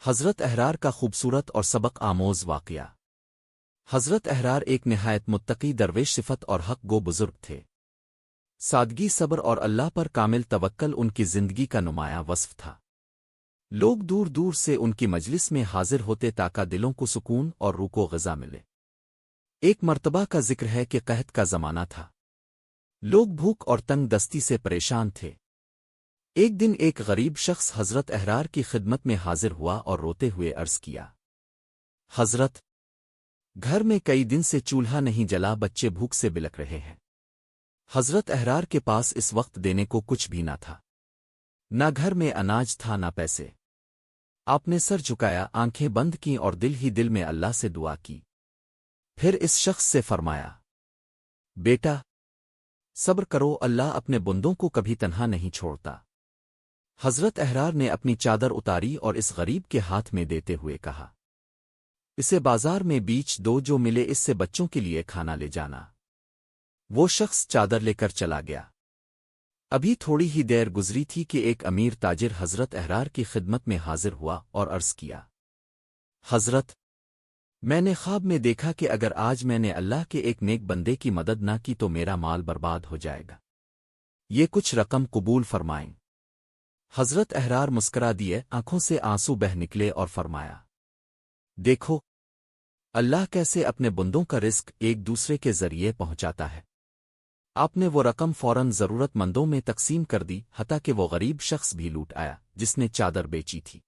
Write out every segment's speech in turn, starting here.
حضرت احرار کا خوبصورت اور سبق آموز واقعہ۔ حضرت احرار ایک نہایت متقی درویش صفت اور حق گو بزرگ تھے۔ سادگی، صبر اور اللہ پر کامل توکل ان کی زندگی کا نمایاں وصف تھا۔ لوگ دور دور سے ان کی مجلس میں حاضر ہوتے تاکہ دلوں کو سکون اور روح کو غذا ملے۔ ایک مرتبہ کا ذکر ہے کہ قحط کا زمانہ تھا۔ لوگ بھوک اور تنگ دستی سے پریشان تھے۔ ایک دن ایک غریب شخص حضرت احرار کی خدمت میں حاضر ہوا اور روتے ہوئے عرض کیا، حضرت، گھر میں کئی دن سے چولہا نہیں جلا، بچے بھوک سے بلک رہے ہیں۔ حضرت احرار کے پاس اس وقت دینے کو کچھ بھی نہ تھا، نہ گھر میں اناج تھا نہ پیسے۔ آپ نے سر جھکایا، آنکھیں بند کیں اور دل ہی دل میں اللہ سے دعا کی۔ پھر اس شخص سے فرمایا، بیٹا، صبر کرو، اللہ اپنے بندوں کو کبھی تنہا نہیں چھوڑتا۔ حضرت احرار نے اپنی چادر اتاری اور اس غریب کے ہاتھ میں دیتے ہوئے کہا، اسے بازار میں بیچ دو، جو ملے اس سے بچوں کے لیے کھانا لے جانا۔ وہ شخص چادر لے کر چلا گیا۔ ابھی تھوڑی ہی دیر گزری تھی کہ ایک امیر تاجر حضرت احرار کی خدمت میں حاضر ہوا اور عرض کیا، حضرت، میں نے خواب میں دیکھا کہ اگر آج میں نے اللہ کے ایک نیک بندے کی مدد نہ کی تو میرا مال برباد ہو جائے گا۔ یہ کچھ رقم قبول فرمائیں۔ حضرت احرار مسکرا دیے، آنکھوں سے آنسو بہہ نکلے اور فرمایا، دیکھو اللہ کیسے اپنے بندوں کا رزق ایک دوسرے کے ذریعے پہنچاتا ہے۔ آپ نے وہ رقم فوراً ضرورت مندوں میں تقسیم کر دی، حتیٰ کہ وہ غریب شخص بھی لوٹ آیا جس نے چادر بیچی تھی۔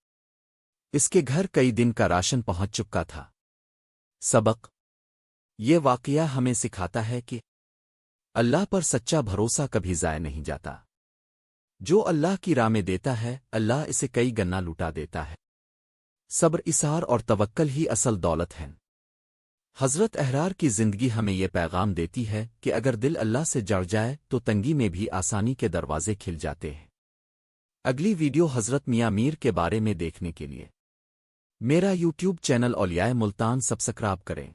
اس کے گھر کئی دن کا راشن پہنچ چکا تھا۔ سبق: یہ واقعہ ہمیں سکھاتا ہے کہ اللہ پر سچا بھروسہ کبھی ضائع نہیں جاتا۔ جو اللہ کی راہ میں دیتا ہے، اللہ اسے کئی گنا لوٹا دیتا ہے۔ صبر، اصرار اور توکل ہی اصل دولت ہے۔ حضرت احرار کی زندگی ہمیں یہ پیغام دیتی ہے کہ اگر دل اللہ سے جڑ جائے تو تنگی میں بھی آسانی کے دروازے کھل جاتے ہیں۔ اگلی ویڈیو حضرت میاں میر کے بارے میں دیکھنے کے لیے میرا یوٹیوب چینل اولیائے ملتان سبسکرائب کریں۔